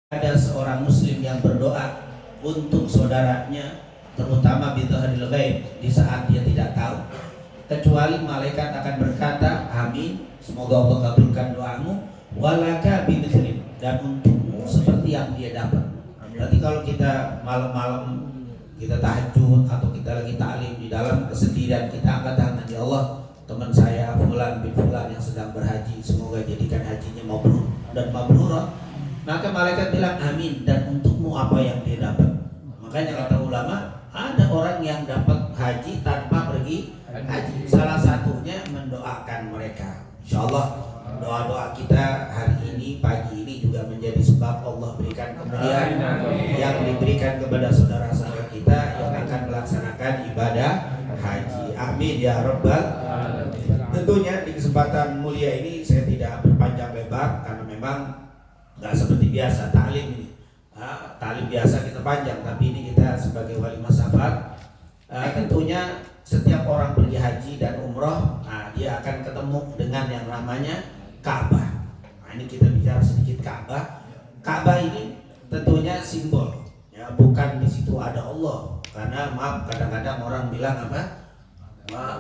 Ada seorang muslim yang berdoa untuk saudaranya, terutama bidzahril ghaib, di saat dia tidak tahu, kecuali malaikat akan berkata, amin, semoga Allah kabulkan doamu, walaka bimithlim, dan untukmu seperti yang dia dapat. Berarti kalau kita malam-malam kita tahajud atau kita lagi ta'lim di dalam kesendirian, kita angkat tangan, ya Allah, teman saya fulan bin fulan yang sedang berhaji, semoga jadikan hajinya mabrur dan mabrurah. Maka malaikat bilang amin, dan untukmu apa yang dia dapat. Makanya kata ulama, ada orang yang dapat haji tanpa pergi haji. Salah satunya mendoakan mereka. InsyaAllah doa-doa kita hari ini, pagi ini juga menjadi sebab Allah berikan kemuliaan yang diberikan kepada saudara-saudara kita yang akan melaksanakan ibadah haji. Amin ya rabbal alamin. Tentunya di kesempatan mulia ini saya tidak berpanjang lebar karena memang nggak seperti biasa taklim ini. Taklim biasa kita panjang, tapi ini kita sebagai walimah safar. Tentunya setiap orang pergi haji dan umroh, dia akan ketemu dengan yang namanya Ka'bah. Ini kita bicara sedikit Ka'bah. Ka'bah ini tentunya simbol, ya, bukan di situ ada Allah. Karena maaf, kadang-kadang orang bilang apa?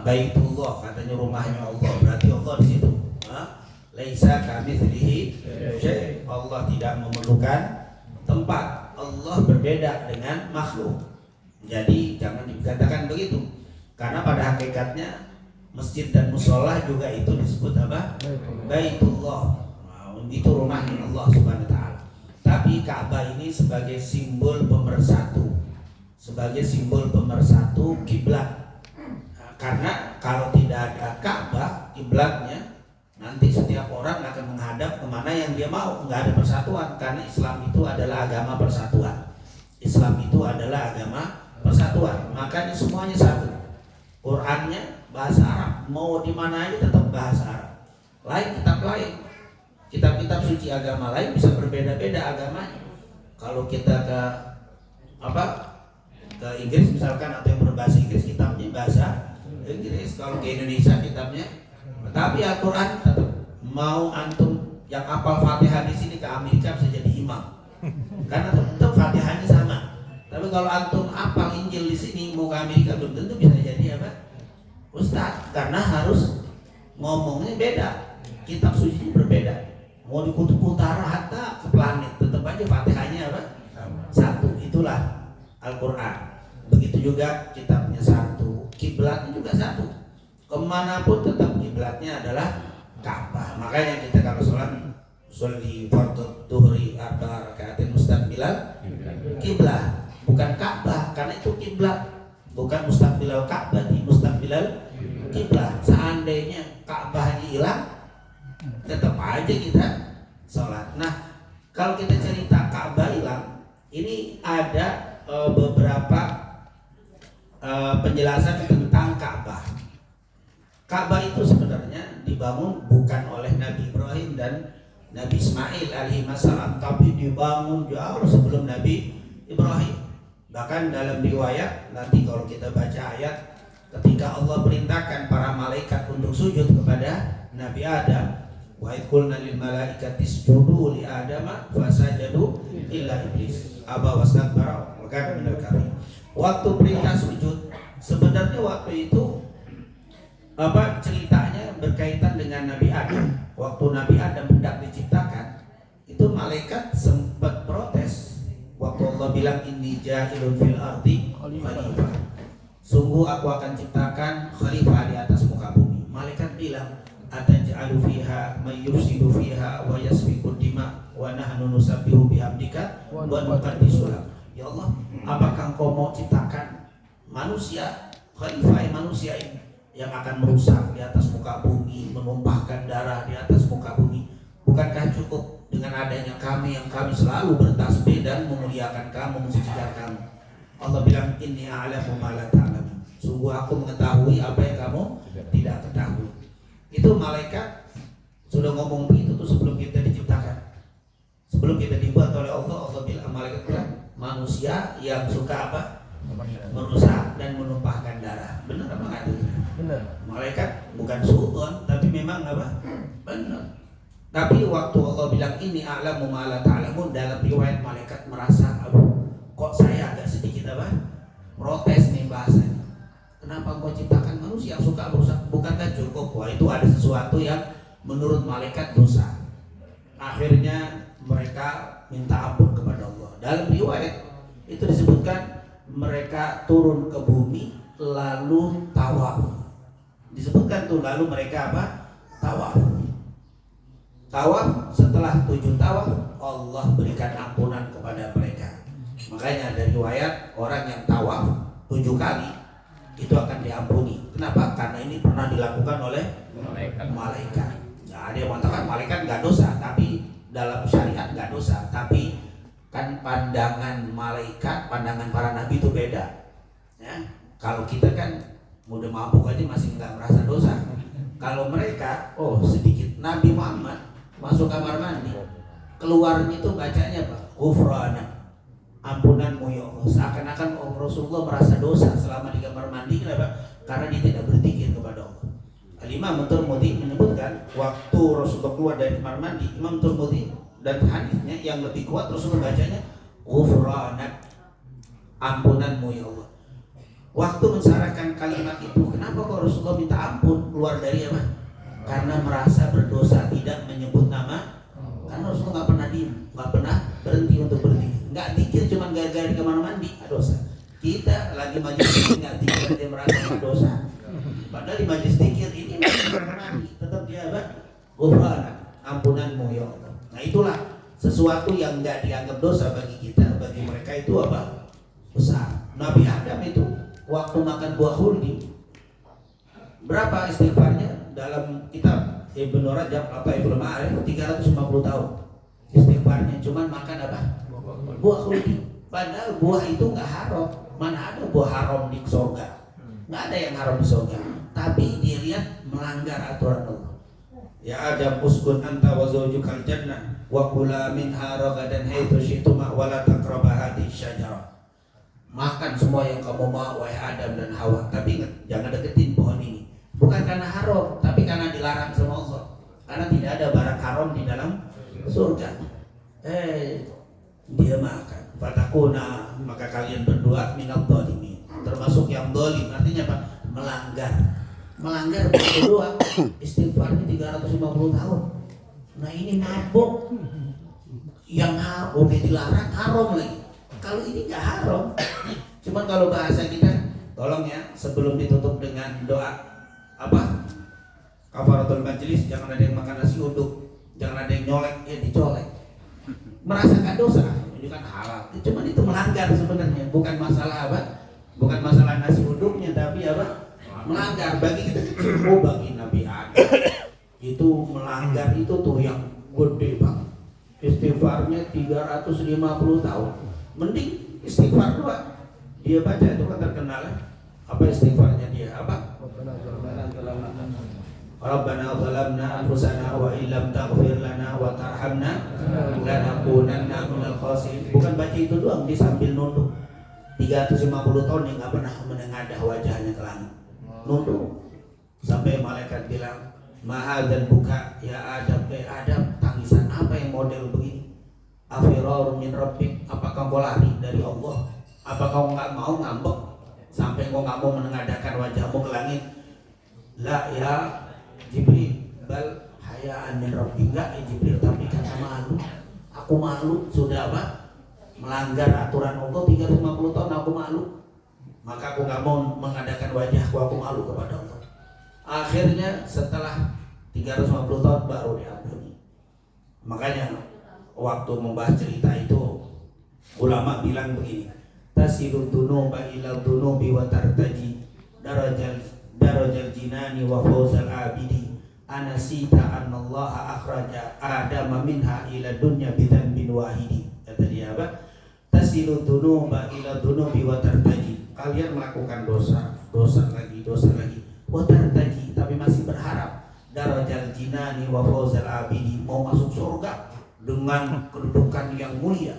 Baitullah, katanya rumahnya Allah, berarti Allah di situ. Laisa kamitslihi syai'. Allah tidak memerlukan tempat. Allah berbeda dengan makhluk. Jadi jangan dikatakan begitu. Karena pada hakikatnya masjid dan mushola juga itu disebut apa? Baitullah. Itu rumahnya Allah Subhanahu wa taala. Tapi Ka'bah ini sebagai simbol pemersatu. Sebagai simbol pemersatu kiblat. Karena kalau tidak ada Ka'bah, kiblatnya, nanti setiap orang akan menghadap kemana yang dia mau, nggak ada persatuan. Karena Islam itu adalah agama persatuan. Islam itu adalah agama persatuan. Makanya semuanya satu. Qurannya bahasa Arab, mau di mana aja tetap bahasa Arab. Lain kitab lain, kitab-kitab suci agama lain bisa berbeda-beda agamanya. Kalau kita ke Inggris misalkan, atau yang berbahasa Inggris, kitabnya bahasa Inggris. Kalau ke Indonesia kitabnya. Tapi Al-Quran tetap, mau antum yang hafal Fatihah di sini ke Amerika bisa jadi imam, karena tetap Fatihahnya sama. Tapi kalau antum hafal Injil di sini mau ke Amerika, belum tentu bisa jadi apa? Ustaz, karena harus ngomongnya beda, kitab suci berbeda. Mau di kutub utara hatta ke planet, tetap aja Fatihahnya apa? Satu. Itulah Al-Quran. Begitu juga kitabnya satu, kiblatnya juga satu. Kemanapun tetap kiblatnya adalah Ka'bah. Makanya kita kalau sholli fardhu dhuhri arba'a rakaatin mustaqbilal kiblah, bukan Ka'bah, karena itu kiblat, bukan mustaqbilal Ka'bah, di mustaqbilal kiblah. Seandainya Ka'bahnya hilang, tetap aja kita sholat. Nah, kalau kita cerita Ka'bah hilang, ini ada beberapa penjelasan tentang Ka'bah. Ka'bah itu sebenarnya dibangun bukan oleh Nabi Ibrahim dan Nabi Ismail alaihissalam, tapi dibangun jauh sebelum Nabi Ibrahim. Bahkan dalam riwayat nanti kalau kita baca ayat, ketika Allah perintahkan para malaikat untuk sujud kepada Nabi Adam, wa idh qulna lil malaikati isjudu li adama fasajadu illa iblis aba wastakbara wa kana minal kafirin. Waktu perintah sujud, sebenarnya waktu itu ceritanya berkaitan dengan Nabi Adam. Waktu Nabi Adam hendak diciptakan, itu malaikat sempat protes. Waktu Allah bilang inni ja'ilun fil ardi khalifah, sungguh aku akan ciptakan khalifah di atas muka bumi. Malaikat bilang, ataj'alu fiha may yufsidu fiha wa yasfiku dima wa nahnu nusabbihu bihamdika wa nuqaddisu lak. Ya Allah, apakah engkau mau ciptakan manusia, khalifah manusia ini yang akan merusak di atas muka bumi, menumpahkan darah di atas muka bumi? Bukankah cukup dengan adanya kami yang kami selalu bertasbih dan memuliakan kamu, mensucikan kamu? Allah bilang, inni a'lamu ma la ta'lamun, sungguh aku mengetahui apa yang kamu tidak ketahui. Itu malaikat sudah ngomong begitu tuh sebelum kita diciptakan, sebelum kita dibuat oleh Allah. Allah bilang, malaikat bilang, manusia yang suka apa? Merusak dan menumpahkan darah. Benar apa enggak itu? Benar. Malaikat bukan suudon, tapi memang apa? Benar. Tapi waktu Allah bilang ini a'lamu ma la ta'lamun, dalam riwayat malaikat merasa, aduh, kok saya agak sedikit protes nih bahasanya. Kenapa kau ciptakan manusia yang suka berusaha? Bukankah cukup? Wah, itu ada sesuatu yang menurut malaikat dosa. Akhirnya mereka minta ampun kepada Allah. Dalam riwayat itu disebutkan mereka turun ke bumi lalu tawaf. Disebutkan tuh lalu mereka tawaf. Tawaf, setelah 7 tawaf Allah berikan ampunan kepada mereka. Makanya ada riwayat orang yang tawaf 7 kali itu akan diampuni. Kenapa? Karena ini pernah dilakukan oleh malaikat. Nah, ada yang mengatakan malaikat nggak dosa, tapi dalam syariat nggak dosa. Tapi kan pandangan malaikat, pandangan para nabi itu beda. Ya, kalau kita kan udah mabuk aja masih nggak merasa dosa. Kalau mereka, oh sedikit, Nabi Muhammad masuk kamar mandi, keluarnya itu bacanya apa? Ghufrana, ampunanmu ya Allah. Seakan-akan Rasulullah merasa dosa selama di kamar mandi. Kenapa? Karena dia tidak berzikir kepada Allah. Imam Tirmidzi menyebutkan waktu Rasulullah keluar dari kamar mandi, Imam Tirmidzi dan hadisnya yang lebih kuat Rasulullah bacanya Ghufrana, ampunanmu ya Allah. Waktu mensyaratkan kalimat itu, kenapa kok Rasulullah minta ampun keluar dari apa? Karena merasa berdosa tidak menyebut nama. Karena Rasulullah nggak pernah diem, nggak pernah berhenti untuk berzikir. Nggak dikir cuma gara-gara di kamar mandi, dosa. Kita lagi majelis dikir nggak dikir dia merasa dosa. Padahal di majelis dikir ini masih kamar mandi, tetap dia apa? Ghufrana, ampunanmu ya Allah. Nah itulah sesuatu yang nggak dianggap dosa bagi kita, bagi mereka itu apa? Besar. Nabi Adam itu waktu makan buah khuldi, berapa istighfarnya dalam kitab Ibnu Rajab apa Ibnu Ma'arif 350 tahun istighfarnya, cuman makan apa? Buah khuldi. Padahal buah itu nggak haram. Mana ada buah haram di surga? Nggak ada yang haram di surga. Tapi dia lihat melanggar aturan Allah. Ya Adam uskun anta wa zawjukal jannah wa kula minha ragadan haitsu syi'tuma wa la taqrabu hadhihi syajarah. Makan semua yang kamu mau wahai Adam dan Hawa, tapi ingat jangan deketin pohon ini. Bukan karena haram, tapi karena dilarang sama Allah. Karena tidak ada barang haram di dalam surga. Dia makan. Fatakuna, maka kalian berdua minal dhalimin, termasuk yang dhalim. Artinya apa? Melanggar. Melanggar berdua istighfarnya 350 tahun. Nah ini mabuk. Yang haram udah dilarang haram lagi. Kalau ini nggak haram. Cuman kalau bahasa kita, tolong ya sebelum ditutup dengan doa apa? Kafaratul majlis, jangan ada yang makan nasi uduk, jangan ada yang nyolek, ya dicolek. Merasakan dosa, ini kan halal. Cuman itu melanggar sebenarnya, bukan masalah apa? Bukan masalah nasi uduknya, tapi apa? Melanggar. Bagi kita kecil, bagi Nabi Adam itu melanggar itu tuh yang gede banget. Istighfarnya 350 tahun. Mending istighfar doa. Dia baca itu kan terkenal. Apa istighfarnya dia? Apa? Rabbana zalamna anfusana wa illam taghfir lana wa tarhamna lanakunanna minal khasirin. Bukan baca itu doang, dia sambil nunduk. 350 tahun dia nggak pernah menengadah wajahnya ke langit. Nunduk sampai malaikat bilang, "Maha dan buka ya Adam, Adam, tangisan apa yang model begini? Afirar min rabbik, apakah kau lari dari Allah? Apakah kau nggak mau ngambek sampai kau nggak mau menengadakan wajahmu ke langit?" La ya Jibril, bal hayaan min rabbik. Enggak ya Jibril, tapi karena malu. Aku malu sudah apa? Melanggar aturan Allah 350 tahun, aku malu. Maka aku nggak mau mengadakan wajahku, aku malu kepada Allah. Akhirnya setelah 350 tahun baru diampuni. Makanya waktu membahas cerita itu ulama bilang begini, tasilud dunuba ila dunubi wa tartaji darajal jinani wa fawzal abidi anasita annallaha akhraja adama minha ila dunya bidan bin wahidi. Kata dia apa? Tasilud dunuba ila dunubi wa tartaji, kalian melakukan dosa, dosa lagi, wa tartaji, tapi masih berharap darajal jinani wa fawzal abidi, mau masuk surga dengan kedudukan yang mulia.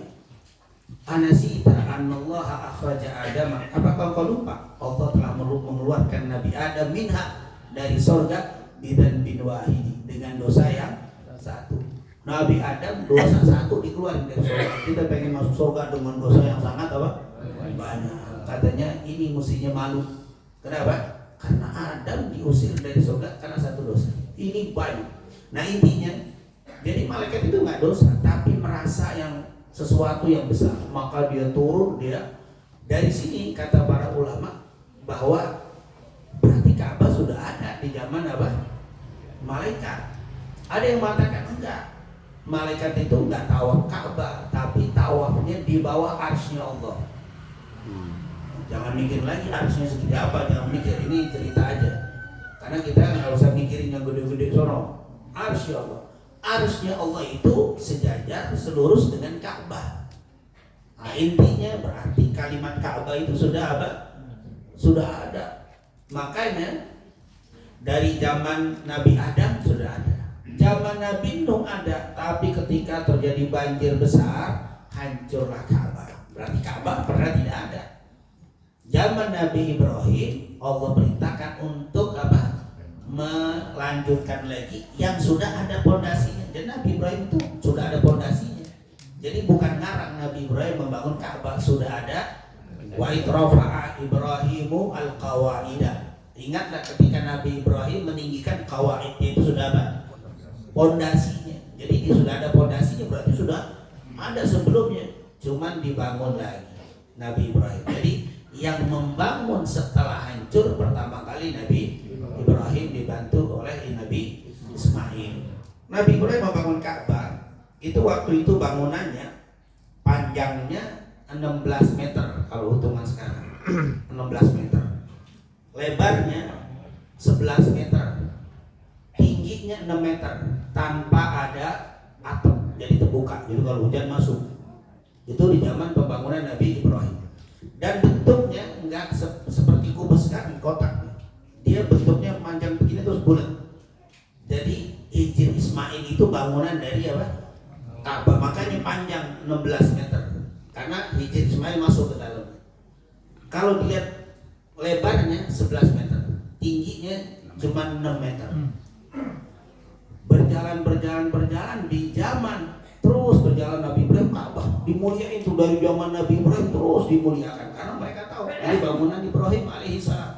Anasita annallaha akhraja Adam, apakah kau lupa Allah telah mengeluarkan Nabi Adam minha dari surga bidan bin wahidi, dengan dosa yang satu. Nabi Adam dosa satu dikeluarin dari surga. Kita pengen masuk surga dengan dosa yang sangat apa? Banyak. Katanya ini mestinya malu. Kenapa? Karena Adam diusir dari surga karena satu dosa. Ini banyak. Nah intinya, jadi malaikat itu nggak dosa, tapi merasa yang sesuatu yang besar, maka dia turun. Dia dari sini kata para ulama bahwa berarti Ka'bah sudah ada di zaman apa? Malaikat. Ada yang mengatakan enggak. Malaikat itu enggak tawaf Ka'bah, tapi tawafnya di bawah arsy-nya Allah. Jangan mikir lagi arsy-nya seperti apa, jangan mikir, ini cerita aja. Karena kita nggak usah mikirin yang gede-gede sono. Arsy Allah. Arsy-nya Allah itu sejajar selurus dengan Ka'bah. Nah, intinya berarti kalimat Ka'bah itu sudah apa? Sudah ada. Makanya dari zaman Nabi Adam sudah ada. Zaman Nabi Nuh ada, tapi ketika terjadi banjir besar, hancurlah Ka'bah. Berarti Ka'bah pernah tidak ada. Zaman Nabi Ibrahim, Allah perintahkan untuk apa? Melanjutkan lagi yang sudah ada pondasinya. Dan Nabi Ibrahim itu sudah ada pondasinya. Jadi bukan ngarang Nabi Ibrahim membangun Ka'bah, sudah ada. Wa itrafa'a Ibrahimu al-qawaida. Ingatlah ketika Nabi Ibrahim meninggikan qawaid, itu sudah apa? Pondasinya. Jadi dia sudah ada pondasinya, berarti sudah ada sebelumnya, cuman dibangun lagi Nabi Ibrahim. Jadi yang membangun setelah hancur pertama kali Nabi Ibrahim dibantu oleh Nabi Ismail. Nabi Ibrahim membangun Ka'bah, itu waktu itu bangunannya panjangnya 16 meter kalau hitungan sekarang. 16 meter. Lebarnya 11 meter. Tingginya 6 meter tanpa ada atap, jadi terbuka. Jadi kalau hujan masuk. Itu di zaman pembangunan Nabi Ibrahim. Dan bentuknya enggak seperti kubus kan, kotak. Dia bentuknya panjang begini terus bulat. Jadi Hijr Ismail itu bangunan dari apa? Ka'bah. Makanya panjang 16 meter. Karena Hijr Ismail masuk ke dalam. Kalau dilihat lebarnya 11 meter, tingginya cuma 6 meter. Berjalan di zaman terus berjalan Nabi Ibrahim, Ka'bah dimuliakan itu dari zaman Nabi Ibrahim terus dimuliakan karena mereka tahu ini bangunan Ibrahim alaihissalam.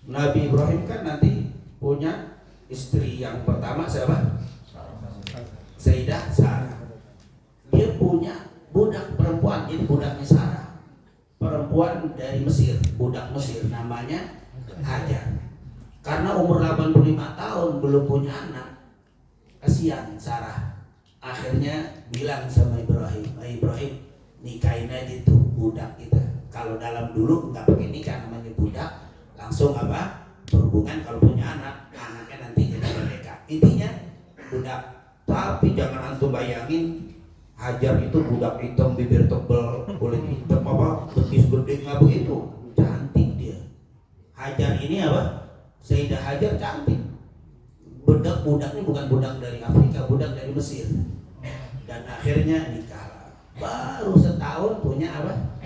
Nabi Ibrahim kan nanti punya istri yang pertama siapa? Sayyidah Sarah. Dia punya budak perempuan, ini budaknya Sarah, perempuan dari Mesir, budak Mesir namanya Hajar. Karena umur 85 tahun belum punya anak, kasihan Sarah. Akhirnya bilang sama Ibrahim, Ibrahim nikahin aja tuh budak kita. Kalau dalam dulu nggak pakai nikah, namanya budak, langsung apa? Berhubungan. Kalau punya anak, anaknya nanti jadi merdeka. Intinya budak. Tapi jangan antum bayangin Hajar itu budak hitam, bibir tebal, kulit hitam, apa betis gede, nggak begitu. Cantik dia. Hajar ini apa? Sayyidah Hajar cantik. Budak ini bukan budak dari Afrika, budak dari Mesir. Dan akhirnya nikah. Baru setahun punya apa?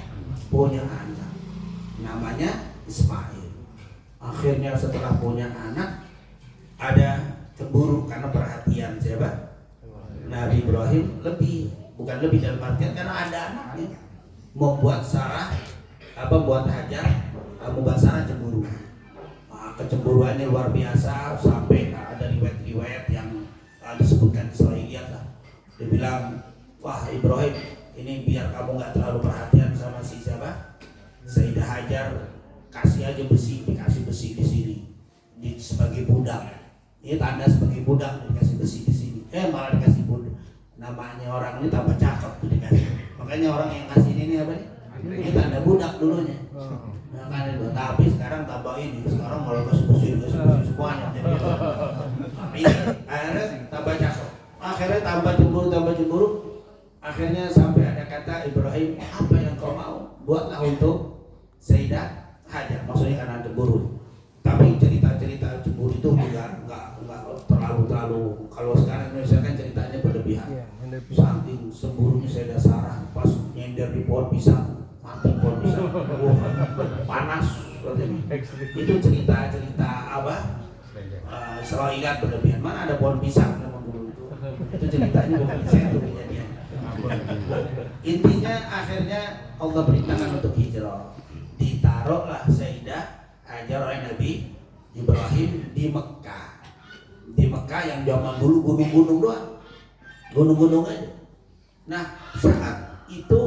Punya anak. Namanya Ismail. Akhirnya setelah punya anak ada cemburu karena perhatian siapa? Nabi Ibrahim bukan lebih dalam artian karena ada anaknya. Membuat Sarah buat Hajar, membuat Sarah cemburu. Kecemburuannya luar biasa sampai ada riwayat-riwayat yang disebutkan di Israiliyat lah. Dia bilang, wah Ibrahim, ini biar kamu nggak terlalu perhatian sama si siapa? Sayyidah Hajar, kasih aja besi, dikasih besi di sini, sebagai budak. Ini tanda sebagai budak dikasih besi di sini. Malah dikasih budak. Namanya orang ini tambah cakep tuh dikasih. Makanya orang yang kasih ini apa nih? Ini tanda budak dulunya. Tapi sekarang tambah ini, sekarang malah kasih semuanya. Tapi akhirnya tambah cakep, akhirnya tambah cemburu. Akhirnya sampai ada kata Ibrahim, apa yang kau mau buatlah untuk Sayyidah Hajar. Maksudnya karena cemburu. Tapi cerita cemburu itu juga nggak terlalu. Kalau sekarang Indonesia kan ceritanya berlebihan. Saking cemburunya Sayyidah Sarah pas nyender di pohon pisang, mati pohon pisang, panas. Itu cerita apa? Selalu ingat berlebihan. Mana ada pohon pisang zaman dulu itu? Itu ceritanya bukan di situ kejadian. Intinya akhirnya Allah perintahkan untuk hijrah. Ditaruhlah Sayyidah Hajar oleh Nabi Ibrahim di Mekah. Di Mekah yang zaman dulu gunung-gunung doang, gunung-gunung aja. Nah saat itu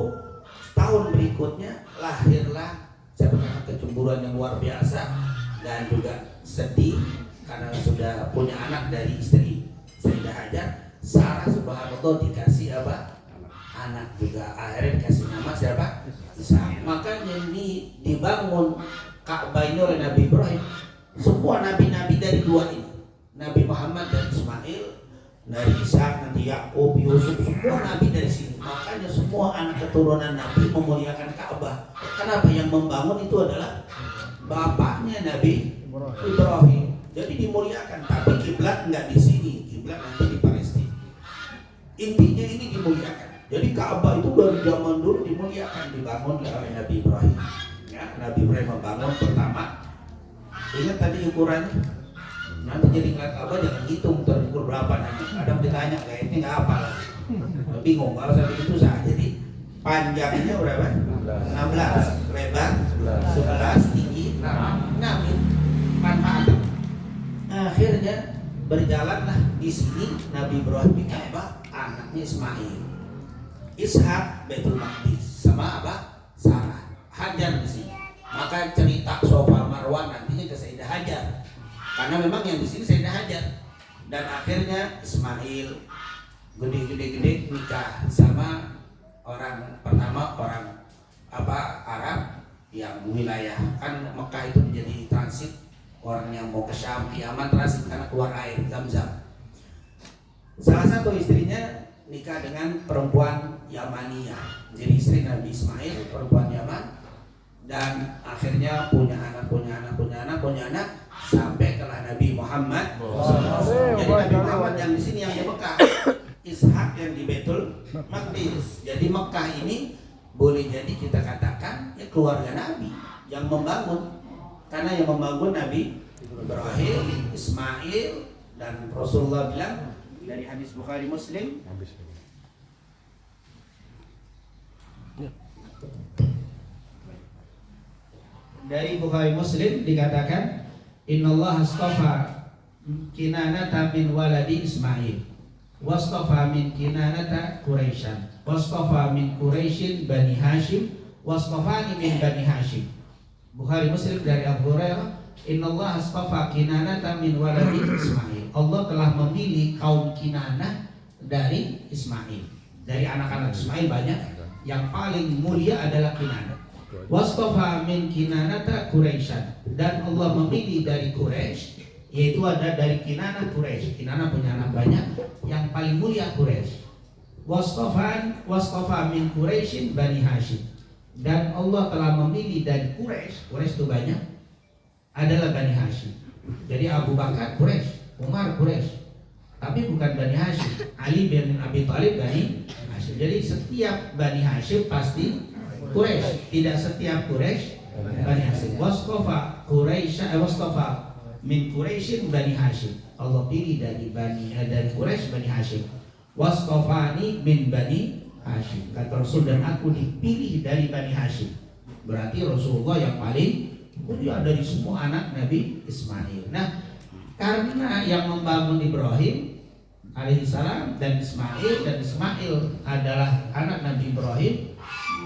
tahun berikutnya lahirlah sebenarnya kecemburuan yang luar biasa dan juga sedih karena sudah punya anak dari istri Sayyidah Hajar. Sarah subhanallah dikasih apa? Anak juga, akhirnya dikasih nama siapa? Ishak. Makanya ini dibangun Ka'bah ini oleh Nabi Ibrahim. Semua nabi-nabi dari dua ini, Nabi Muhammad dan Ismail, dari Ishak, nanti Yakub, Yusuf, semua nabi dari sini. Makanya semua anak keturunan Nabi memuliakan Ka'bah. Kenapa? Yang membangun itu adalah bapaknya Nabi Ibrahim. Jadi dimuliakan. Tapi kiblat nggak di sini, kiblat nanti di Palestina. Intinya ini dimuliakan. Jadi Ka'bah itu dari zaman dulu dimuliakan, dibangun oleh Nabi Ibrahim. Ya, Nabi Ibrahim membangun pertama. Ingat tadi ukurannya. Nanti jadi ngeliat Ka'bah jangan hitung terukur berapa nanti. Kadang ditanya kayaknya nggak apa lagi. Bingung kalau sampai itu saja. Jadi panjangnya berapa? 16, lebar 11, tinggi 6. Manfaat. Akhirnya berjalanlah di sini Nabi Ibrahim di Ka'bah, anaknya Ismail, Ishak Baitul Maqdis, sama apa? Sarah. Hajar di sini. Maka cerita Safa Marwah nantinya ke Sayyidah Hajar. Karena memang yang di sini Sayyidah Hajar. Dan akhirnya Ismail gede nikah sama orang pertama, orang apa? Arab yang wilayah kan Mekah itu menjadi transit. Orang yang mau ke Syam, ke Yaman transit karena keluar air Zam-Zam. Salah satu istrinya nikah dengan perempuan Yamaniyah. Jadi istri Nabi Ismail perempuan Yaman. Dan akhirnya punya anak sampai kelah Nabi Muhammad. Jadi Nabi Muhammad yang di sini yang di Mekah, Ishak yang di Baitul Maqdis. Jadi Mekah ini boleh jadi kita katakan ya keluarga Nabi yang membangun. Karena yang membangun Nabi Ibrahim, Ismail, dan Rasulullah bilang dari hadis Bukhari Muslim, dari Bukhari Muslim dikatakan Innallaha astafa Kinanata min waladi Ismail wastafa min Kinanata Quraisyan wastafa min Quraisyin Bani Hashim wastafani min Bani Hashim. Bukhari Muslim dari Abu Hurairah, Innallaha astafa Kinanata min waladi Ismail. Allah telah memilih kaum Kinanah dari Ismail. Dari anak-anak Ismail banyak, yang paling mulia adalah Kinanah. Wastafa min Kinanata Quraisyan. Dan Allah memilih dari Quraisy, yaitu ada dari Kinanah Quraisy. Kinanah punya anak banyak, yang paling mulia Quraisy. Wastafa min Quraisyin Bani Hashim. Dan Allah telah memilih dari Quraisy itu banyak, adalah Bani Hashim. Jadi Abu Bakar Quraisy, Umar Quraisy, tapi bukan Bani Hashim. Ali bin Abi Thalib Bani Hashim. Jadi setiap Bani Hashim pasti Quraisy, tidak setiap Quraisy Bani Hashim. Wastafa min Quraisyin Bani Hashim. Allah pilih dari Quraisy Bani Hashim. Wastafani min Bani Hashim. Kata Rasul, dan aku dipilih dari Bani Hashim. Berarti Rasulullah yang paling mulia dari semua anak Nabi Ismail. Nah, karena yang membangun Ibrahim alaihissalam dan Ismail adalah anak Nabi Ibrahim,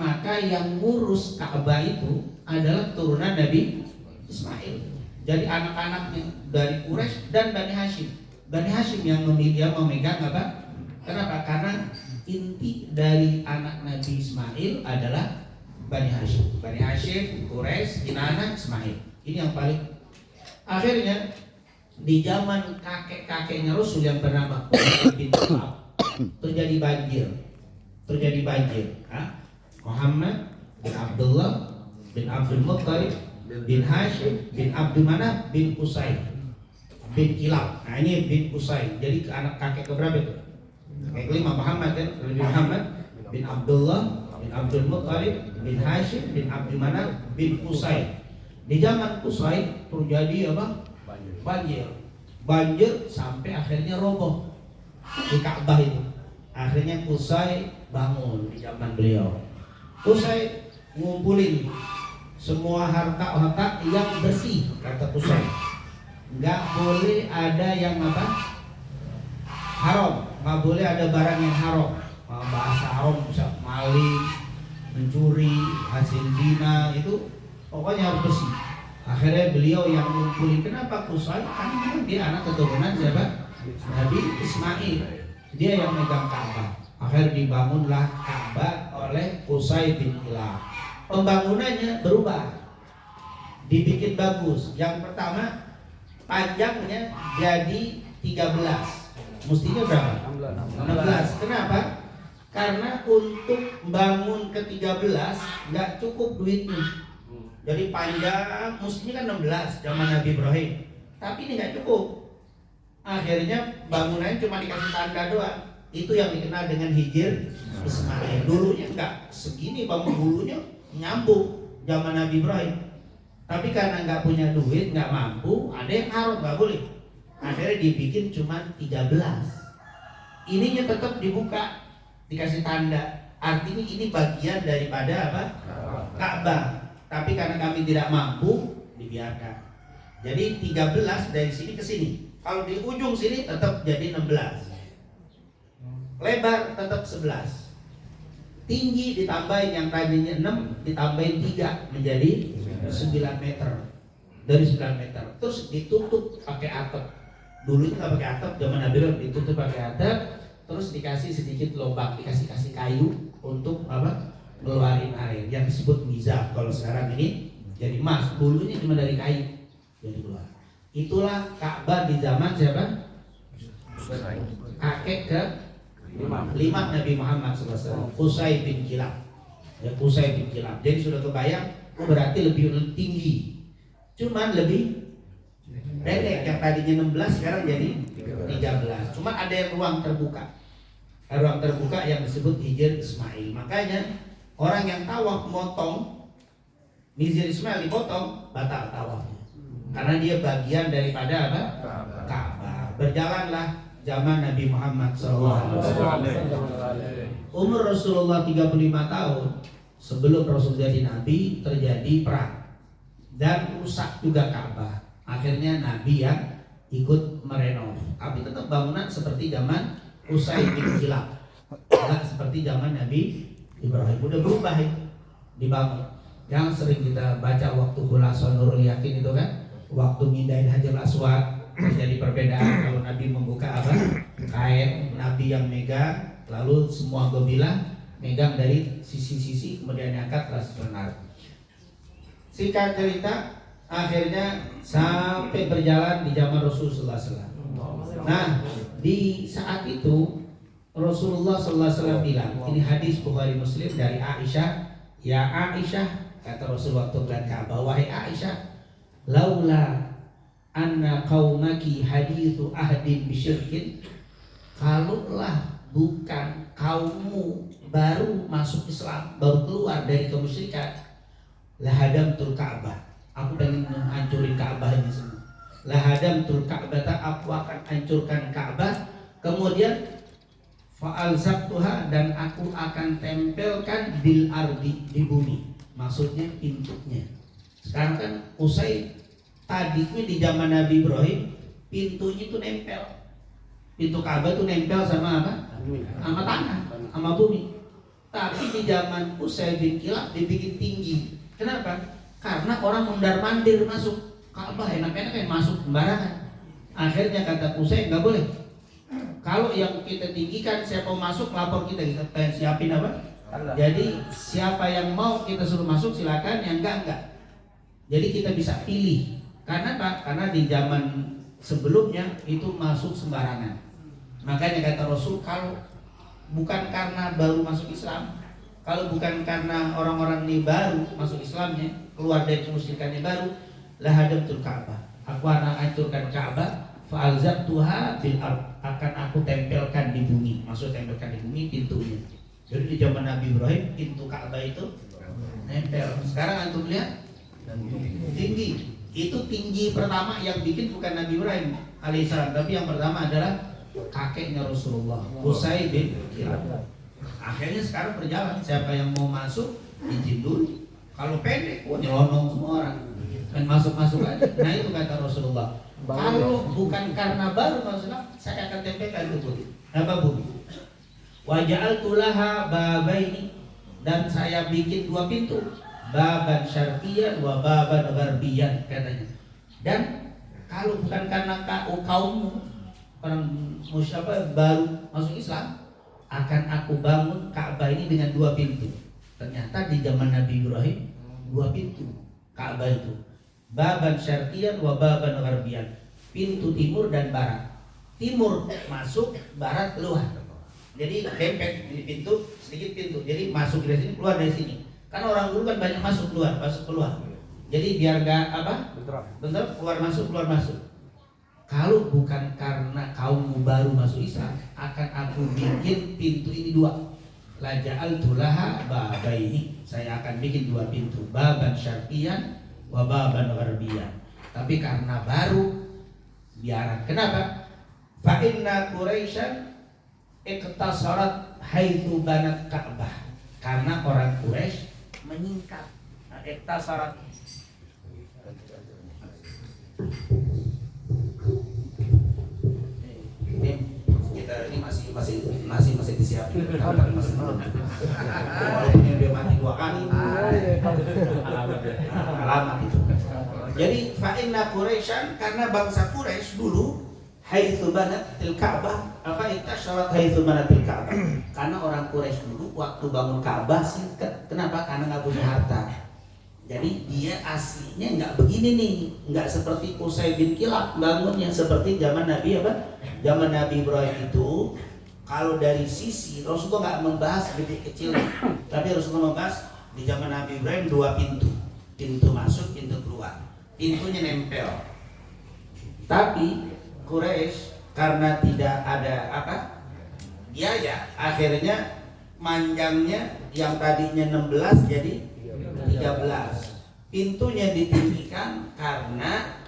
maka yang ngurus Ka'bah itu adalah turunan Nabi Ismail. Jadi anak-anaknya dari Quraisy dan Bani Hashim. Bani Hashim yang memegang apa? Kenapa? Karena inti dari anak Nabi Ismail adalah Bani Hashim. Bani Hashim, Quraisy, Kinanah, Ismail. Ini yang paling. Akhirnya di zaman kakek-kakeknya Rasul yang bernama Muhammad bin Ka'ab terjadi banjir. Muhammad bin Abdullah bin Abdul Muttalib bin Hashim bin Abdul Manaf bin Qusay bin Kilab. Nah ini bin Qusay. Jadi anak kakek keberapa itu? Kakek kelima Muhammad kan? Muhammad bin Abdullah bin Abdul Muttalib bin Hashim bin Abdul Manaf bin Qusay. Di zaman Qusay terjadi apa? Banjir sampai akhirnya roboh. di Ka'bah itu. Akhirnya Qusay bangun di zaman beliau. Qusay ngumpulin semua harta yang bersih, kata Qusay. Nggak boleh ada yang apa? Haram. Nggak boleh ada barang yang haram. Bahasa haram bisa maling, mencuri, hasil zina, itu pokoknya harus bersih. Akhirnya beliau yang ngumpulin. Kenapa Qusay? Karena dia anak keturunan siapa? Nabi Ismail. Dia yang megang Ka'bah. Akhirnya dibangunlah Ka'bah oleh Qusay bin Kilab. Pembangunannya berubah, dibikin bagus. Yang pertama, panjangnya jadi 13. Mestinya berapa? 16. Kenapa? Karena untuk bangun ke 13 nggak cukup duitnya. Jadi panjang, mestinya kan 16 zaman Nabi Ibrahim. Tapi ini nggak cukup. Akhirnya bangunannya cuma dikasih tanda doang. Itu yang dikenal dengan Hijr Ismail. Dulunya enggak segini bangun, dulunya nyambung zaman Nabi Ibrahim. Tapi karena nggak punya duit, nggak mampu, ada yang haram, nggak boleh. Akhirnya dibikin cuma 13. Ininya tetap dibuka, dikasih tanda. Artinya ini bagian daripada apa? Ka'bah. Tapi karena kami tidak mampu, dibiarkan. Jadi 13 dari sini ke sini. Kalau di ujung sini tetap jadi 16. Lebar tetap 11. Tinggi ditambahin, yang tadinya 6 ditambahin 3 menjadi 9 meter. Dari 9 meter. Terus ditutup pakai atap. Dulunya nggak pakai atap, zaman Nabi ditutup pakai atap. Terus dikasih sedikit lubang, dikasih kayu untuk apa? Ngeluarin air. Yang disebut mizab. Kalau sekarang ini jadi emas. Dulunya cuma dari kayu. Jadi keluar. Itulah Ka'bah di zaman siapa? Kakek ke 5 Nabi Muhammad SAW, Qusay bin Kilab. Ya, Qusay bin Kilab. Jadi sudah kebayang, berarti lebih tinggi. Cuman lebih pendek, yang tadinya 16 sekarang jadi 13. Cuman ada yang ruang terbuka. Ruang terbuka yang disebut Hijr Ismail. Makanya orang yang tawaf motong Hijr Ismail dipotong, batal tawafnya. Karena dia bagian daripada apa? Ka'bah. Berjalanlah zaman Nabi Muhammad SAW. Umur Rasulullah 35 tahun sebelum Rasul jadi Nabi, terjadi perang dan rusak juga Ka'bah. Akhirnya Nabi yang ikut merenov. Tapi tetap bangunan seperti zaman Qusay bin Kilab, tidak seperti zaman Nabi Ibrahim. Udah berubah ya, dibangun. Yang sering kita baca waktu Khulasan Nurul Yakin itu kan, waktu mindahin Hajar Aswad terjadi perbedaan. Kalau Nabi membuka apa? Kain, Nabi yang megang, lalu semua gobilah megang dari sisi-sisi, kemudian diangkat kelas benar. Singkat cerita, akhirnya sampai berjalan di zaman Rasulullah SAW. Nah, di saat itu Rasulullah SAW bilang, ini hadis Bukhari Muslim dari Aisyah, ya Aisyah, kata Rasulullah waktu bulan Ka'bah, wahai Aisyah, laula anna qaumaki hadithu ahdin bisyirkin, kalaulah bukan kaummu baru masuk Islam, baru keluar dari kemusyrikan, lahadamtul Ka'bah, aku pengen menghancurin Ka'bah ini semua. Lahadamtul Ka'bah, aku akan hancurkan Ka'bah. Kemudian fa'alzabtuha, dan aku akan tempelkan bil ardi, di bumi. Maksudnya pintunya. Sekarang kan Qusay tadinya di zaman Nabi Ibrahim pintunya itu nempel. Pintu Ka'bah itu nempel sama apa? Sama tanah, sama bumi. Tapi di zaman Qusay bin Kilab dibikin tinggi. Kenapa? Karena orang mondar-mandir masuk Ka'bah, enak-enak yang masuk sembarangan. Akhirnya kata Qusay, nggak boleh. Kalau yang kita tinggikan, siapa masuk lapor kita siapin apa? Jadi siapa yang mau kita suruh masuk silakan, yang enggak. Jadi kita bisa pilih. Karena apa? Karena di zaman sebelumnya itu masuk sembarangan. Makanya kata Rasul, kalau bukan karena baru masuk Islam, kalau bukan karena orang-orang ini baru masuk Islamnya, keluar dari kemusyrikannya baru, lahadamtul Ka'bah, aku akan hancurkan Ka'bah, fa'alzabtuha bil ard, akan aku tempelkan di bumi. Maksud tempelkan di bumi pintunya. Jadi di zaman Nabi Ibrahim pintu Ka'bah itu nempel. Sekarang antum lihat tinggi. Itu tinggi pertama yang bikin bukan Nabi Ibrahim alaihissalam, tapi yang pertama adalah kakeknya Rasulullah, Qusay bin Kilab. Akhirnya sekarang berjalan, siapa yang mau masuk izin dulu. Kalau pendek, nyelonong semua orang, dan masuk aja. Nah itu kata Rasulullah. Kalau bukan karena baru maksudnya, saya akan tempelkan itu Budi. Apa Budi? Waja'altu laha babaini, dan saya bikin dua pintu, baban syarqiyan wa baban gharbiyan katanya. Dan kalau bukan karena kaummu orang musyabah baru masuk Islam, akan aku bangun Ka'bah ini dengan dua pintu. Ternyata di zaman Nabi Ibrahim dua pintu Ka'bah itu, baban syarqiyan wa baban gharbiyan, pintu timur dan barat. Timur masuk, barat keluar. Jadi dempet di pintu, sedikit pintu. Jadi masuk dari sini, keluar dari sini. Kan orang dulu kan banyak masuk keluar. Jadi biar gak apa? Bentar, keluar masuk. Kalau bukan karena kaummu baru masuk Islam, akan aku bikin pintu ini dua. La ja'altu laha babaini, saya akan bikin dua pintu, baban syarqiyan wa baban gharbiyan. Tapi karena baru biaran. Kenapa? Fa inna Quraisyan iktasarat haitsu banat Ka'bah. Karena orang Quraisy menyingkat. Nah, iktasarat kita ini masih disiapin. Walaupun dia mati dua kali. Alamat itu. Jadi fa inna Quraisyan, karena bangsa Quraisy dulu haitsu banatil Ka'bah, apa iktasyarat haitsu banatil Ka'bah. Karena orang Quraisy dulu waktu bangun Ka'bah singkat. Kenapa? Karena nggak punya harta. Jadi dia aslinya nggak begini nih, nggak seperti Qusay bin Kilab bangunnya seperti zaman Nabi apa? Zaman Nabi Ibrahim itu, kalau dari sisi Rasulullah nggak membahas gede kecil, tapi Rasulullah membahas di zaman Nabi Ibrahim dua pintu masuk, pintu keluar, pintunya nempel. Tapi Quraisy karena tidak ada apa biaya, akhirnya manjangnya yang tadinya 16 jadi 13. Pintunya ditinggikan karena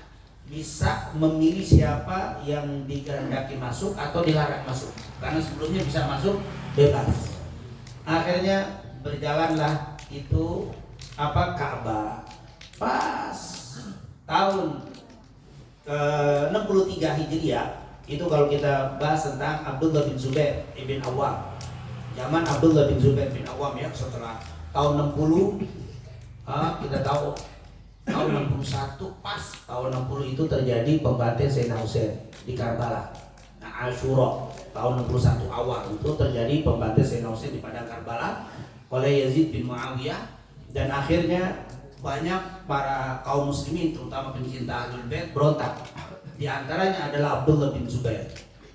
bisa memilih siapa yang dikehendaki masuk atau dilarang masuk. Karena sebelumnya bisa masuk bebas. Akhirnya berjalanlah itu apa Ka'bah. Pas tahun ke-63 Hijriah, itu kalau kita bahas tentang Abdullah bin Zubair ibn Awam. Zaman Abdullah bin Zubair bin Awam ya, setelah tahun 60 kita tahu tahun 61, pas tahun 60 itu terjadi pembantaian Sayyidina Husain di Karbala. Nah, Asyura tahun 61 awal itu terjadi pembantaian Sayyidina Husain di padang Karbala oleh Yazid bin Muawiyah, dan akhirnya banyak para kaum muslimin terutama pencinta Ahlul Bait berontak. Di antaranya adalah Abdullah bin Zubair.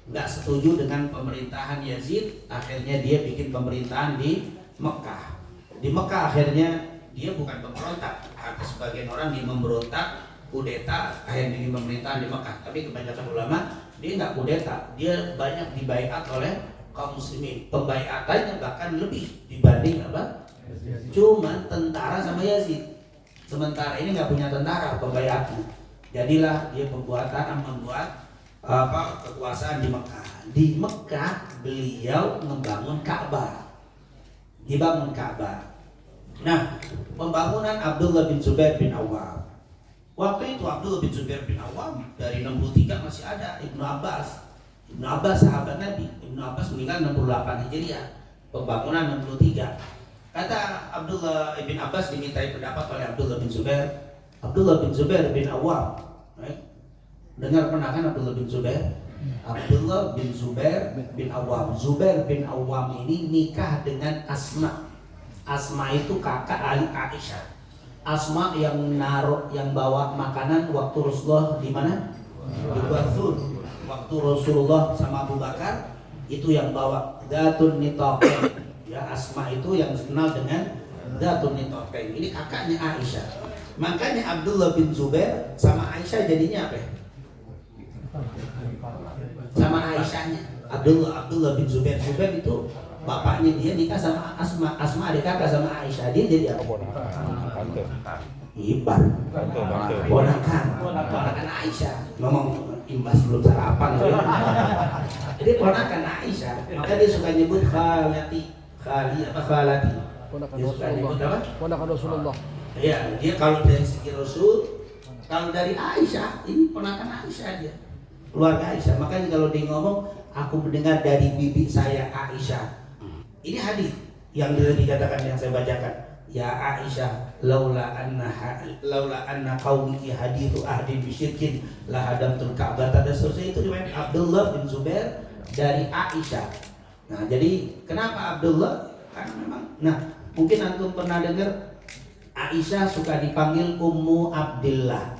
Nggak setuju dengan pemerintahan Yazid, akhirnya dia bikin pemerintahan di Mekah. Di Mekah akhirnya dia bukan pemberontak, kata sebagian orang dia memberontak, kudeta, akhirnya di pemerintahan di Mekah. Tapi kebanyakan ulama dia nggak kudeta, dia banyak dibaiat oleh kaum muslimin. Pembaiatannya bahkan lebih dibanding apa? Cuman tentara sama Yazid. Sementara ini nggak punya tentara pembaiatnya. Jadilah dia membuat kekuasaan di Mekah. Di Mekah beliau membangun Ka'bah. Dibangun Ka'bah. Nah, pembangunan Abdullah bin Zubair bin Awam. Waktu itu Abdullah bin Zubair bin Awam dari 63 masih ada Ibnu Abbas. Ibnu Abbas sahabat Nabi. Ibnu Abbas meninggal 68 Hijriah. Pembangunan 63. Kata Abdullah bin Abbas dimintai pendapat oleh Abdullah bin Zubair. Abdullah bin Zubair bin Awam. Dengar pernah kan Abdullah bin Zubair? Abdullah bin Zubair bin Awam. Zubair bin Awam ini nikah dengan Asma. Asma itu kakak Aisyah. Asma yang bawa makanan waktu Rasulullah di mana? Di Bathur. Waktu Rasulullah sama Abu Bakar itu yang bawa Dzatun Nitaqain. Ya, Asma itu yang dikenal dengan Dzatun Nitaqain. Ini kakaknya Aisyah. Makanya Abdullah bin Zubair sama Aisyah jadinya apa? Sama Aisyahnya. Abdullah bin Zubair. Zubair itu bapaknya dia nikah sama Asma. Asma adik kakak sama Aisyah. Dia jadi apa? Ibar. Ponakan Aisyah. Ngomong imbas belum sarapan. Jadi ponakan Aisyah, maka dia suka nyebut khalati. Ponakan Dia suka nyebut Rasulullah. apa? Ponakan Rasulullah. Iya, dia kalau dari segi Rasul, kalau dari Aisyah, ini ponakan Aisyah dia. Keluarga Aisyah. Makanya kalau dia ngomong, aku mendengar dari bibi saya Aisyah. Ini hadis yang dikatakan yang saya bacakan. Ya Aisyah, laula anna qaumiki hadithu ahdin bisyirkin la hadamtul Ka'bah. Dan seterusnya itu riwayat Abdullah bin Zubair dari Aisyah. Nah, jadi kenapa Abdullah? Karena memang, nah mungkin antum pernah dengar Aisyah suka dipanggil Ummu Abdillah.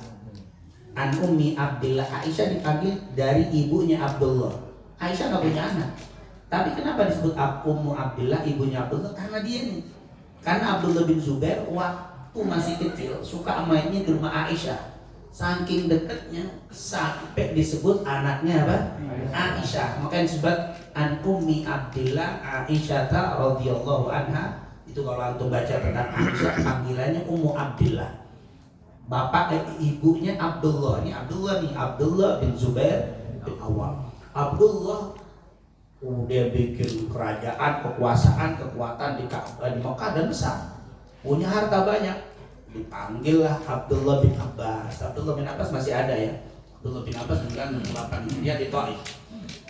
An Ummi Abdillah. Aisyah dipanggil dari ibunya Abdullah. Aisyah nggak punya anak. Tapi kenapa disebut Ummu Abdillah, ibunya Abdullah? Karena dia nih. Karena Abdullah bin Zubair waktu masih kecil suka mainnya di rumah Aisyah. Saking dekatnya sampai disebut anaknya apa? Aisyah. Makanya disebut An Ummi Abdillah Aisyah radhiyallahu anha. Itu kalau antum baca tentang Aisyah panggilannya Ummu Abdillah. Ibunya Abdullah. Ini Abdullah bin Zubair bin Awam. Abdullah dia bikin kerajaan, kekuatan di Mekah dan besar, punya harta banyak. Dipanggillah Abdullah bin Abbas. Abdullah bin Abbas masih ada ya. Abdullah bin Abbas 968 dia di Taif.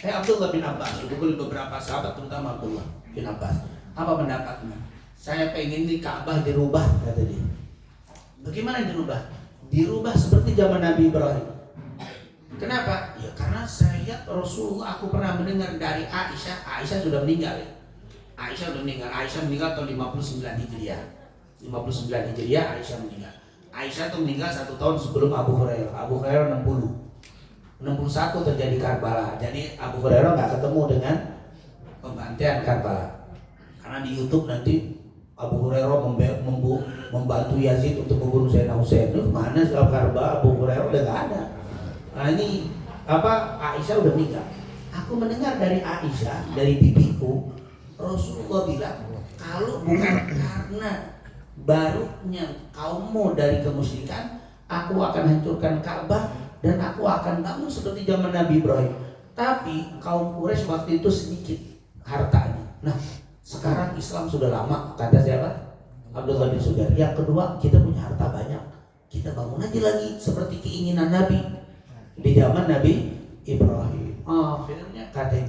Abdullah bin Abbas itu beberapa sahabat terutama Abdullah bin Abbas. Apa pendapatnya? Saya pengen di Ka'bah dirubah, kata dia. Bagaimana dirubah? Dirubah seperti zaman Nabi Ibrahim. Kenapa? Ya karena saya lihat Rasulullah, aku pernah mendengar dari Aisyah. Aisyah sudah meninggal ya. Aisyah meninggal tahun 59 Hijriah. 59 Hijriah Aisyah meninggal. Aisyah itu meninggal 1 tahun sebelum Abu Hurairah. Abu Hurairah 61 terjadi Karbala. Jadi Abu Hurairah nggak ketemu dengan pembantaian Karbala. Karena di YouTube nanti Abu Hurairah membantu Yazid untuk membunuh Sayyidina Husain. Itu mana soal Karbala? Abu Hurairah udah nggak ada. Nah ini Aisyah udah meninggal. Aku mendengar dari Aisyah, dari bibiku, Rasulullah bilang, kalau bukan karena barunya kaummu dari kemusyrikan, aku akan hancurkan Ka'bah dan aku akan bangun seperti zaman Nabi Ibrahim. Tapi kaum Quraisy waktu itu sedikit hartanya. Nah sekarang Islam sudah lama, kata siapa? Abdullah bin Zubair. Yang kedua, kita punya harta banyak, kita bangun aja lagi seperti keinginan Nabi di zaman Nabi Ibrahim. Akhirnya kata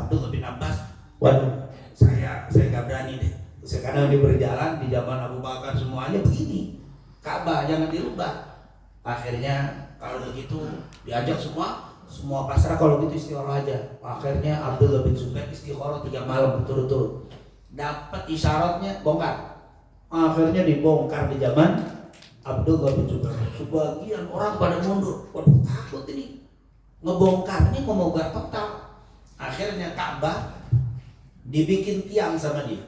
Abdullah bin Abbas, waduh, saya nggak berani deh. Sekarang dia berjalan di zaman Abu Bakar semuanya begini, Ka'bah jangan dirubah. Akhirnya kalau begitu diajak semua pasrah, kalau gitu istikharah aja. Akhirnya Abdullah bin Zubair istikharah 3 malam berturut-turut. Dapat isyaratnya bongkar. Akhirnya dibongkar di zaman Abdullah bin Zubair. Sebagian orang pada mundur. Waduh, takut ini. Ngebongkarnya ngomonggar total. Akhirnya Ka'bah dibikin tiang sama dia.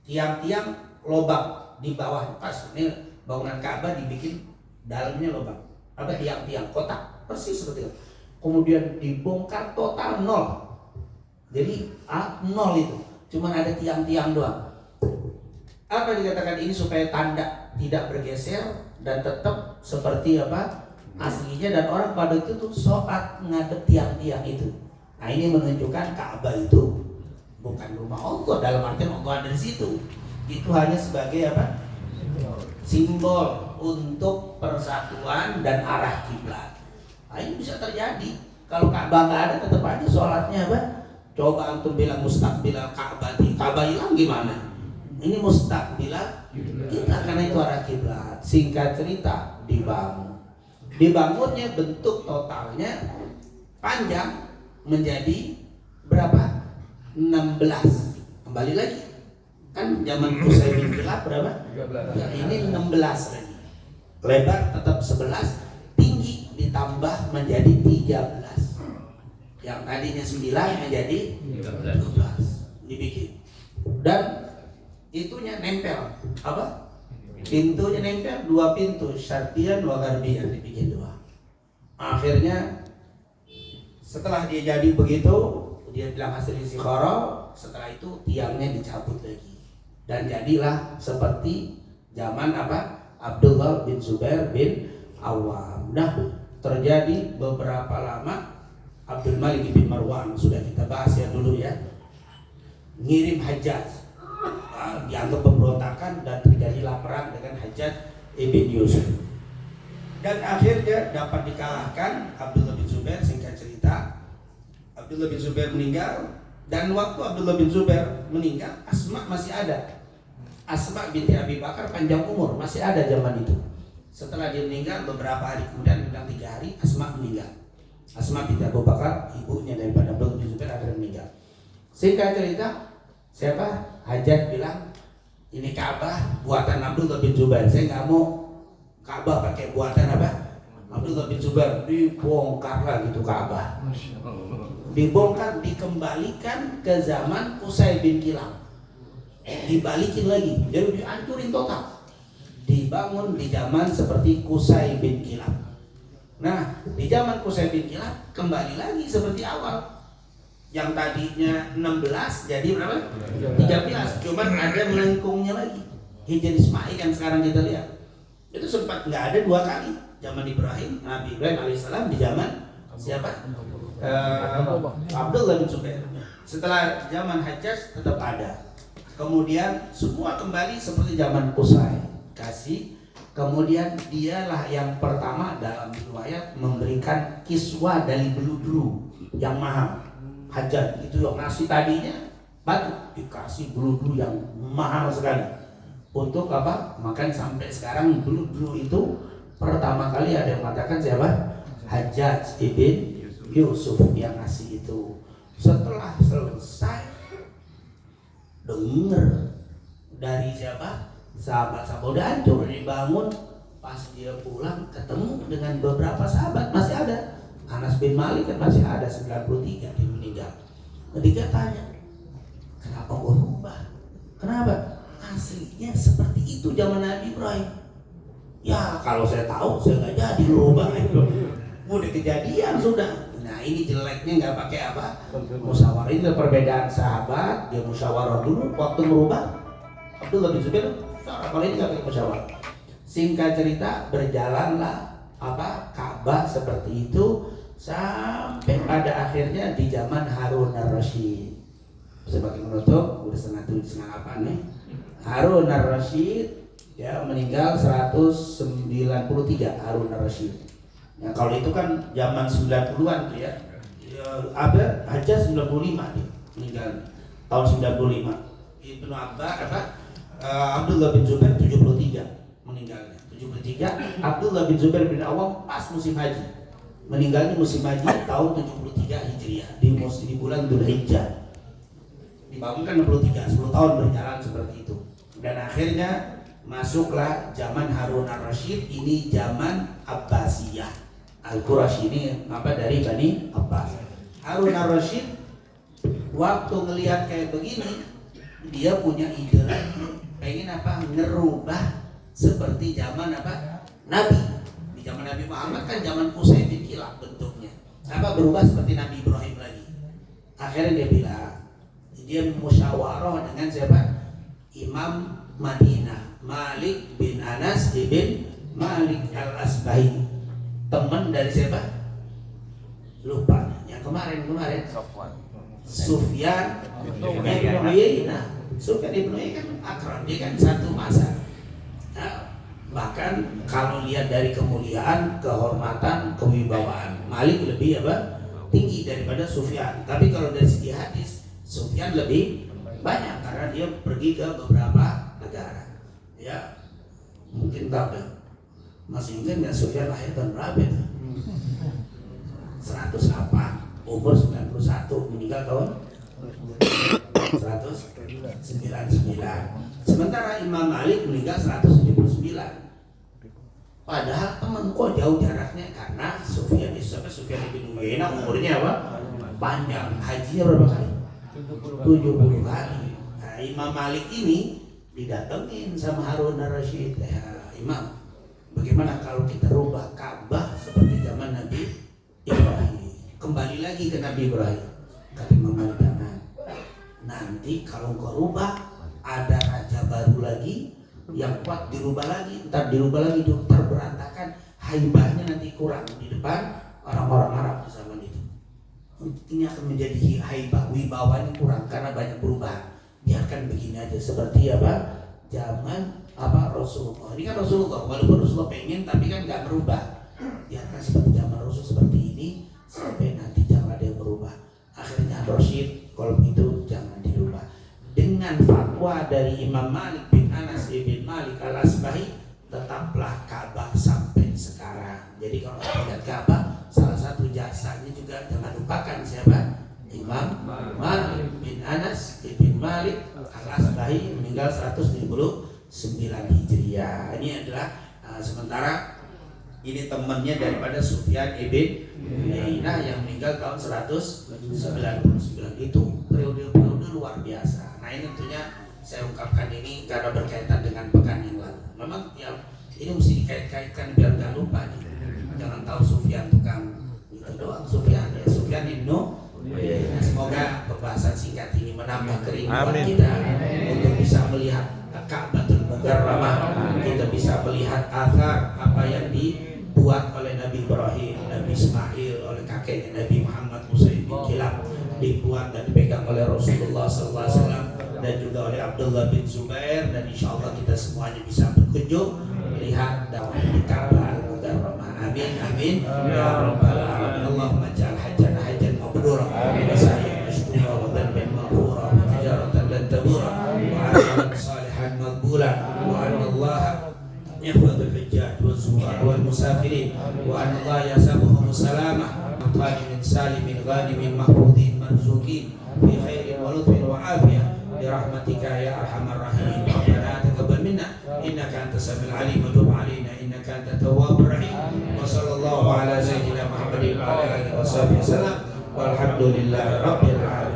Tiang-tiang lobang di bawah. Pas ini bangunan Ka'bah dibikin dalamnya lobang. Apa tiang-tiang kotak. Persis seperti itu. Kemudian dibongkar total 0. Jadi 0 itu. Cuman ada tiang-tiang doang. Apa dikatakan ini supaya tanda tidak bergeser dan tetap seperti apa aslinya, dan orang pada itu tuh sholat ngadep tiang-tiang itu. Nah ini menunjukkan Ka'bah itu bukan rumah Allah dalam artian Allah ada di situ. Itu hanya sebagai apa? Simbol untuk persatuan dan arah kiblat. Nah ini bisa terjadi. Kalau Ka'bah nggak ada, tetap aja sholatnya apa? Coba antum bilang mustaqbilal Ka'bah, Ka'bah hilang gimana? Ini mustaqbilal kiblat karena itu arah kiblat. Singkat cerita, dibangunnya bentuk totalnya panjang menjadi berapa? 16. Kembali lagi kan zaman Qusay bin Kilab berapa? 13. Ya, ini 16 lagi. Lebar tetap 11, tinggi ditambah menjadi 13. Yang tadinya 9 menjadi 13. Dibikin. Dan itunya nempel apa? Pintunya nempel, 2 pintu, syarqiyan wa gharbiyan, dibikin 2. Akhirnya setelah dia jadi begitu, dia bilang hasil istikharah, setelah itu tiangnya dicabut lagi. Dan jadilah seperti zaman apa? Abdullah bin Zubair bin Awam. Nah, terjadi beberapa lama. Abdul Malik bin Marwan sudah kita bahas ya dulu ya, ngirim Hajjaj, dianggap pemberontakan dan terjadilah perang dengan Hajjaj ibn Yusuf, dan akhirnya dapat dikalahkan Abdullah bin Zubair. Singkat cerita, Abdullah bin Zubair meninggal, dan waktu Abdullah bin Zubair meninggal, Asma masih ada. Asma binti Abi Bakar panjang umur, masih ada zaman itu. Setelah dia meninggal beberapa hari kemudian, bilang 3 hari, Asma meninggal. Asma binti Abu Bakar, ibunya daripada Abdullah bin Zubair, akhirnya meninggal. Singkat cerita, siapa? Hajjaj bilang, ini Ka'bah buatan Abdullah bin Zubair, saya nggak mau Ka'bah pakai buatan apa? Abdullah bin Zubair. Dibongkar lah gitu Ka'bah, dibongkar, dikembalikan ke zaman Qusay bin Kilab, dibalikin lagi, jadi dihancurin total, dibangun di zaman seperti Qusay bin Kilab. Nah, di zaman Qusay bin Kilab kembali lagi seperti awal. Yang tadinya 16 jadi berapa? 13. Cuman ada melengkungnya lagi. Hijr Ismail yang sekarang kita lihat. Itu sempat nggak ada 2 kali. Zaman Ibrahim, Nabi Ibrahim alaihissalam, di zaman siapa? Abdullah bin Zubair. Setelah zaman Hajjaj tetap ada. Kemudian semua kembali seperti zaman Qusay. Kasih. Kemudian dialah yang pertama dalam riwayat memberikan kiswah dari beludru yang mahal. Hajjaj itu yang nasi tadinya batu, dikasih beludru yang mahal sekali. Untuk apa? Makan sampai sekarang beludru itu pertama kali ada yang mengatakan siapa? Hajjaj ibn Yusuf yang ngasih itu. Setelah selesai, dengar dari siapa? Sahabat-sahabat udah hancur, dibangun. Pas dia pulang ketemu dengan beberapa sahabat, masih ada. Anas bin Malik kan masih ada, 93 dia meninggal. Ketika tanya, kenapa kau rubah? Kenapa? Aslinya seperti itu zaman Nabi Ibrahim. Ya kalau saya tahu saya nggak jadi rubah. Udah kejadian sudah. Nah ini jeleknya nggak pakai apa? Musyawarah. Ini perbedaan sahabat. Dia musyawarah dulu waktu merubah. Abdullah bin Zubair, kalau ini nggak pakai musyawarah. Singkat cerita, berjalanlah apa Ka'bah seperti itu sampai pada akhirnya di zaman Harun ar-Rasyid. Sebagai menutup, udah setengah 8 nih. Harun ar-Rasyid ya meninggal 193 Harun ar-Rasyid. Ya, kalau itu kan zaman 90-an tuh ya. Ada Hajjaj 95 dia meninggal tahun 95. Ibnu Abbas Abdullah bin Zubair 73 meninggalnya. 73 Abdullah bin Zubair bin Awam pas musim haji. Meninggalnya musim haji tahun 73 Hijriah di bulan Dzulhijjah. Dibangunkan 63, 10 tahun berjalan seperti itu. Dan akhirnya masuklah zaman Harun ar-Rasyid, ini zaman Abbasiyah. Al-Quraisy ini apa dari Bani Abbas. Harun ar-Rasyid waktu ngelihat kayak begini, dia punya ide lagi. Pengen apa? Ngerubah seperti zaman apa? Nabi. Di zaman Nabi Muhammad kan zaman Qusay bin Kilab bentuknya. Apa berubah seperti Nabi Ibrahim lagi. Akhirnya dia bilang, dia musyawarah dengan siapa? Imam Madinah, Malik bin Anas ibn Malik al-Asbahi. Teman dari siapa? Lupa. Yang kemarin Sufyan ibn Uyainah. Sufyan ibn Uyainah kan akram, dia kan satu masa. Nah, bahkan kalau lihat dari kemuliaan, kehormatan, kewibawaan, Malik lebih apa? Tinggi daripada Sufyan. Tapi kalau dari segi hadis, Sufyan lebih banyak karena dia pergi ke beberapa negara. Ya, mungkin tahu deh. Masih ingat nggak Sufyan lahir tahun berapa itu? 108, umur 91, meninggal tahun 199. Sementara Imam Malik meninggal 179. Padahal temen kok jauh jaraknya karena Sufyan bin Uyainah umurnya apa? Panjang. Hajinya berapa kali? 70 kali. Nah, Imam Malik ini didatengin sama Harun ar-Rasyid. Ya, Imam, bagaimana kalau kita rubah Ka'bah seperti zaman Nabi Ibrahim? Kembali lagi ke Nabi Ibrahim. Kata Imam Malik, nanti kalau kau rubah ada raja baru lagi yang kuat, dirubah lagi, ntar dirubah lagi, ntar berantakan. haibahnya nanti kurang di depan orang-orang Arab di zaman itu. Ini akan menjadi haibah, wibawanya kurang karena banyak perubahan. Biarkan begini aja seperti apa zaman Rasulullah. Ini kan Rasulullah, walaupun Rasulullah pengen tapi kan nggak berubah. Biarkan seperti zaman Rasul seperti ini sampai nanti jangan ada yang berubah. Akhirnya Rasyid, kalau begitu jangan dirubah. Dengan fatwa dari Imam Malik bin Anas bin Malik al-Asbahi, tetaplah Ka'bah sampai sekarang. Jadi kalau lihat Ka'bah, salah satu jasanya juga jangan lupakan siapa? Imam Malik bin Anas bin Malik al-Asbahi, meninggal 179 Hijriah. Ini adalah sementara ini temannya daripada Sufyan ibn Uyainah yang meninggal tahun 199. Itu periode-periode luar biasa. Nah ini tentunya saya ungkapkan ini karena berkaitan dengan pekan yang lalu. Memang ini mesti dikait-kaitkan biar nggak lupa nih. Jangan tahu Sufyan tukang itu doang. Sufyan ibnu Uyainah. Semoga pembahasan singkat ini menambah kerinduan kita untuk bisa melihat Ka'batul Mukarramah. Kita bisa melihat athar apa yang dibuat oleh Nabi Ibrahim, Nabi Ismail, oleh kakeknya Nabi Muhammad Musa bin Kilab, dibuat dan dipegang oleh Rasulullah SAW dan juga oleh Abdullah bin Zubair, dan insya Allah kita semuanya bisa berkunjung melihat dakwah di Ka'bah Al-Mukarramah. Amin amin ya rabbal alamin. Allahumma ja'al hajjana hajjan mabrura wa sa'yan mashkura wa dhanban maghfura wa tijaratan lan tabura wa amalan salihan maqbula wa anna Allah yahfadul hujjaj wal zuwar wal musafirin wa anna Allah yasabuhum salamah min salimin ghanimin mahfudin marzuqin fi khairin wa lutfin wa afiyah birahmatika ya arhamar rahimin. Rabbana taqabbal minna innaka antas samiul alim wa tub alaina innaka antat tawwabur rahim. Wa sallallahu ala sayyidina Muhammadin wa ala alihi wa sahbihi wasallam walhamdulillahi rabbil alamin.